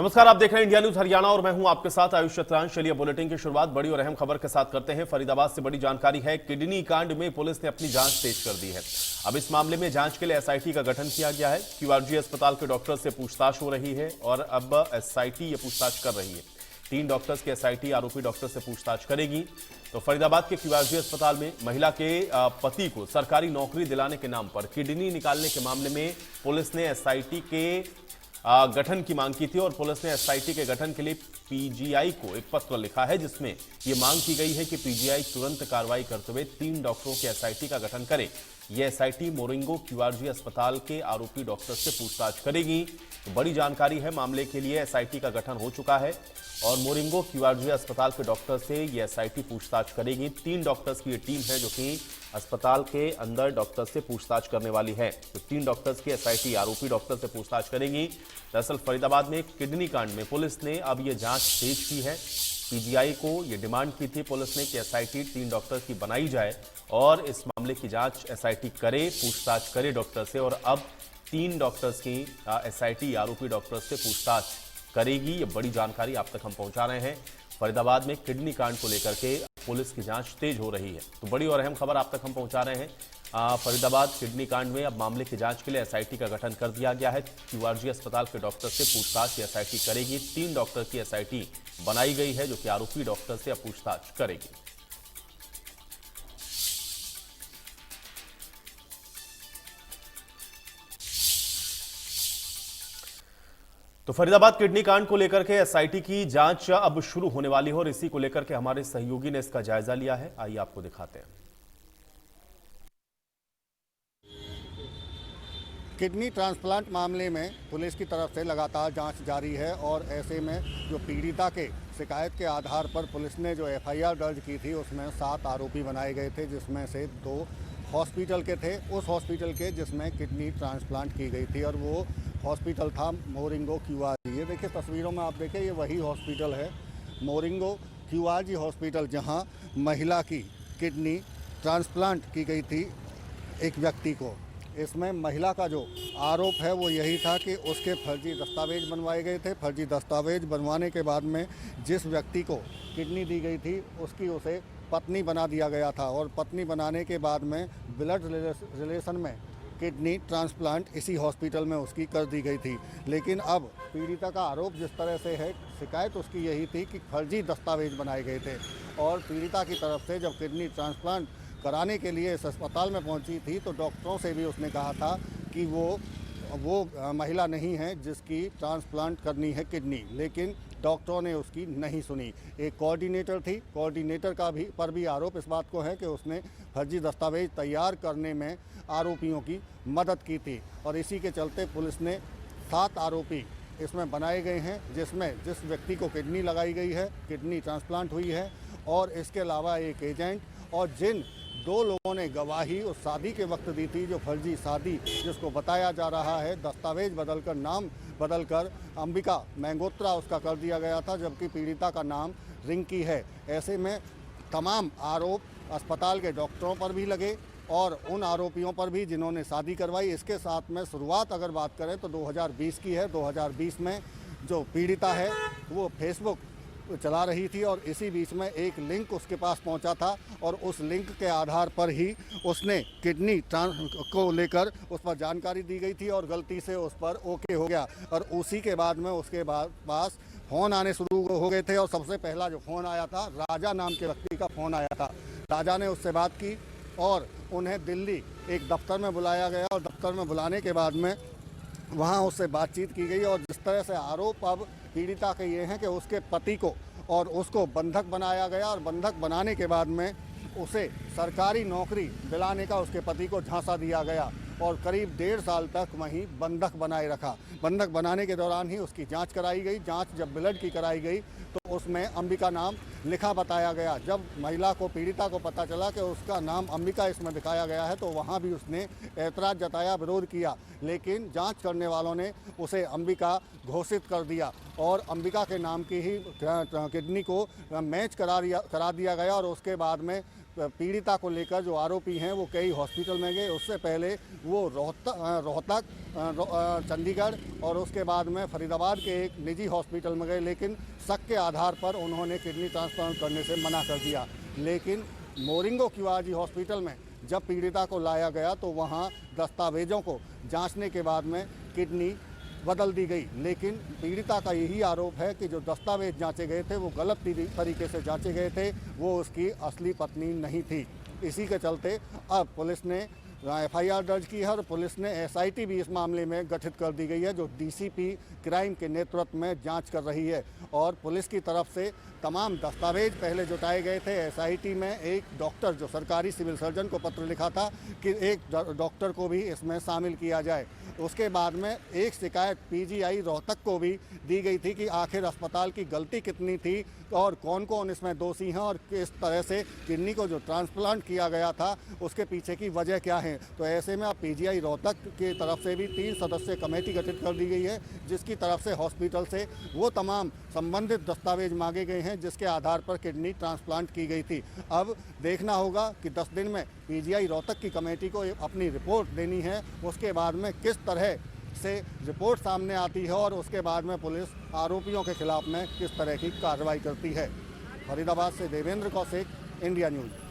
नमस्कार, आप देख रहे हैं इंडिया न्यूज हरियाणा और मैं हूं आपके साथ आयुष चतुरांश। चलिए बुलेटिन की शुरुआत बड़ी और अहम खबर के साथ करते हैं। फरीदाबाद से बड़ी जानकारी है। किडनी कांड में पुलिस ने अपनी जांच तेज कर दी है। अब इस मामले में जांच के लिए एसआईटी का गठन किया गया है। क्यूआरजी अस्पताल के डॉक्टर से पूछताछ हो रही है और अब एसआईटी ये पूछताछ कर रही है। 3 डॉक्टर्स की एसआईटी आरोपी डॉक्टर से पूछताछ करेगी। तो फरीदाबाद के क्यूआरजी अस्पताल में महिला के पति को सरकारी नौकरी दिलाने के नाम पर किडनी निकालने के मामले में पुलिस ने एसआईटी के गठन की मांग की थी और पुलिस ने एसआईटी के गठन के लिए पीजीआई को एक पत्र लिखा है, जिसमें यह मांग की गई है कि पीजीआई तुरंत कार्रवाई करते हुए 3 डॉक्टरों के एसआईटी का गठन करे। यह एसआईटी मोरिंगो क्यूआरजी अस्पताल के आरोपी डॉक्टर से पूछताछ करेगी। तो बड़ी जानकारी है, मामले के लिए एसआईटी का गठन हो चुका है और मोरिंगो क्यूआरजी अस्पताल के डॉक्टर से यह एसआईटी पूछताछ करेगी। 3 डॉक्टर्स की यह टीम है जो कि अस्पताल के अंदर डॉक्टर से पूछताछ करने वाली है। तो 3 डॉक्टर्स की एसआईटी आरोपी डॉक्टर से पूछताछ करेगी। दरअसल फरीदाबाद में किडनी कांड में पुलिस ने अब यह जांच तेज की है। पीजीआई को यह डिमांड की थी पुलिस ने कि एसआईटी 3 डॉक्टर्स की बनाई जाए और इस मामले की जांच एसआईटी करे, पूछताछ करे डॉक्टर से। और अब 3 डॉक्टर्स की एसआईटी आरोपी डॉक्टर्स से पूछताछ करेगी। ये बड़ी जानकारी आप तक हम पहुंचा रहे हैं। फरीदाबाद में किडनी कांड को लेकर के पुलिस की जांच तेज हो रही है। तो बड़ी और अहम खबर आप तक हम पहुंचा रहे हैं। फरीदाबाद किडनी कांड में अब मामले की जांच के लिए एसआईटी का गठन कर दिया गया है। क्यूआरजी अस्पताल के डॉक्टर से पूछताछ एसआईटी करेगी। 3 डॉक्टर की एसआईटी बनाई गई है जो कि आरोपी डॉक्टर से अब पूछताछ करेगी। तो फरीदाबाद किडनी कांड को लेकर के एसआईटी की जांच अब शुरू होने वाली है और इसी को लेकर के हमारे सहयोगी ने इसका जायजा लिया है। आइए आपको दिखाते हैं। किडनी ट्रांसप्लांट मामले में पुलिस की तरफ से लगातार जांच जारी है और ऐसे में जो पीड़िता के शिकायत के आधार पर पुलिस ने जो एफआईआर दर्ज की थी उसमें 7 आरोपी बनाए गए थे, जिसमें से 2 हॉस्पिटल के थे, उस हॉस्पिटल के जिसमें किडनी ट्रांसप्लांट की गई थी और वो हॉस्पिटल था मोरिंगो क्यूआरजी। ये देखिए तस्वीरों में आप देखें, ये वही हॉस्पिटल है मोरिंगो क्यूआरजी हॉस्पिटल, जहां महिला की किडनी ट्रांसप्लांट की गई थी एक व्यक्ति को। इसमें महिला का जो आरोप है वो यही था कि उसके फर्जी दस्तावेज बनवाए गए थे। फर्जी दस्तावेज बनवाने के बाद में जिस व्यक्ति को किडनी दी गई थी उसकी उसे पत्नी बना दिया गया था और पत्नी बनाने के बाद में ब्लड रिलेशन में किडनी ट्रांसप्लांट इसी हॉस्पिटल में उसकी कर दी गई थी। लेकिन अब पीड़िता का आरोप जिस तरह से है, शिकायत उसकी यही थी कि फर्जी दस्तावेज बनाए गए थे और पीड़िता की तरफ से जब किडनी ट्रांसप्लांट कराने के लिए इस अस्पताल में पहुंची थी तो डॉक्टरों से भी उसने कहा था कि वो महिला नहीं है जिसकी ट्रांसप्लांट करनी है किडनी, लेकिन डॉक्टरों ने उसकी नहीं सुनी। एक कोऑर्डिनेटर थी, कोऑर्डिनेटर का भी पर भी आरोप इस बात को है कि उसने फर्जी दस्तावेज तैयार करने में आरोपियों की मदद की थी और इसी के चलते पुलिस ने 7 आरोपी इसमें बनाए गए हैं, जिसमें जिस व्यक्ति को किडनी लगाई गई है, किडनी ट्रांसप्लांट हुई है और इसके अलावा एक एजेंट और जिन 2 लोगों ने गवाही उस शादी के वक्त दी थी, जो फर्जी शादी जिसको बताया जा रहा है दस्तावेज बदलकर नाम बदलकर अंबिका मैंगोत्रा उसका कर दिया गया था, जबकि पीड़िता का नाम रिंकी है। ऐसे में तमाम आरोप अस्पताल के डॉक्टरों पर भी लगे और उन आरोपियों पर भी जिन्होंने शादी करवाई। इसके साथ में शुरुआत अगर बात करें तो 2020 की है। 2020 में जो पीड़िता है वो फेसबुक चला रही थी और इसी बीच में एक लिंक उसके पास पहुंचा था और उस लिंक के आधार पर ही उसने किडनी को लेकर उस पर जानकारी दी गई थी और गलती से उस पर ओके हो गया और उसी के बाद में उसके पास फ़ोन आने शुरू हो गए थे और सबसे पहला जो फ़ोन आया था राजा नाम के व्यक्ति का फ़ोन आया था। राजा ने उससे बात की और उन्हें दिल्ली एक दफ्तर में बुलाया गया और दफ्तर में बुलाने के बाद में वहाँ उससे बातचीत की गई और जिस तरह से आरोप अब पीड़िता के ये हैं कि उसके पति को और उसको बंधक बनाया गया और बंधक बनाने के बाद में उसे सरकारी नौकरी दिलाने का उसके पति को झांसा दिया गया और करीब 1.5 साल तक वहीं बंधक बनाए रखा। बंधक बनाने के दौरान ही उसकी जांच कराई गई। जांच जब ब्लड की कराई गई तो उसमें अंबिका नाम लिखा बताया गया। जब महिला को, पीड़िता को पता चला कि उसका नाम अंबिका इसमें दिखाया गया है तो वहां भी उसने ऐतराज़ जताया, विरोध किया, लेकिन जांच करने वालों ने उसे अंबिका घोषित कर दिया और अंबिका के नाम की ही किडनी को मैच करा दिया गया और उसके बाद में पीड़िता को लेकर जो आरोपी हैं वो कई हॉस्पिटल में गए। उससे पहले वो रोहतक, चंडीगढ़ और उसके बाद में फरीदाबाद के एक निजी हॉस्पिटल में गए, लेकिन शक के आधार पर उन्होंने किडनी ट्रांसप्लांट करने से मना कर दिया। लेकिन मोरिंगो किवाजी हॉस्पिटल में जब पीड़िता को लाया गया तो वहाँ दस्तावेजों को जांचने के बाद में किडनी बदल दी गई। लेकिन पीड़िता का यही आरोप है कि जो दस्तावेज जांचे गए थे वो गलत तरीके से जांचे गए थे, वो उसकी असली पत्नी नहीं थी। इसी के चलते अब पुलिस ने एफआईआर दर्ज की है और पुलिस ने एसआईटी भी इस मामले में गठित कर दी गई है, जो डीसीपी क्राइम के नेतृत्व में जांच कर रही है। और पुलिस की तरफ से तमाम दस्तावेज पहले जुटाए गए थे। एसआईटी में एक डॉक्टर, जो सरकारी सिविल सर्जन को पत्र लिखा था कि एक डॉक्टर को भी इसमें शामिल किया जाए। उसके बाद में एक शिकायत पीजीआई रोहतक को भी दी गई थी कि आखिर अस्पताल की गलती कितनी थी और कौन कौन इसमें दोषी हैं और किस तरह से किडनी को जो ट्रांसप्लांट किया गया था उसके पीछे की वजह क्या है। तो ऐसे में अब पीजीआई रोहतक की तरफ से भी 3 सदस्यीय कमेटी गठित कर दी गई है, जिसकी तरफ से हॉस्पिटल से वो तमाम संबंधित दस्तावेज मांगे गए हैं जिसके आधार पर किडनी ट्रांसप्लांट की गई थी। अब देखना होगा कि 10 दिन में पीजीआई रोहतक की कमेटी को अपनी रिपोर्ट देनी है। उसके बाद में किस तरह से रिपोर्ट सामने आती है और उसके बाद में पुलिस आरोपियों के खिलाफ में किस तरह की कार्रवाई करती है। फरीदाबाद से देवेंद्र कौशिक, इंडिया न्यूज़।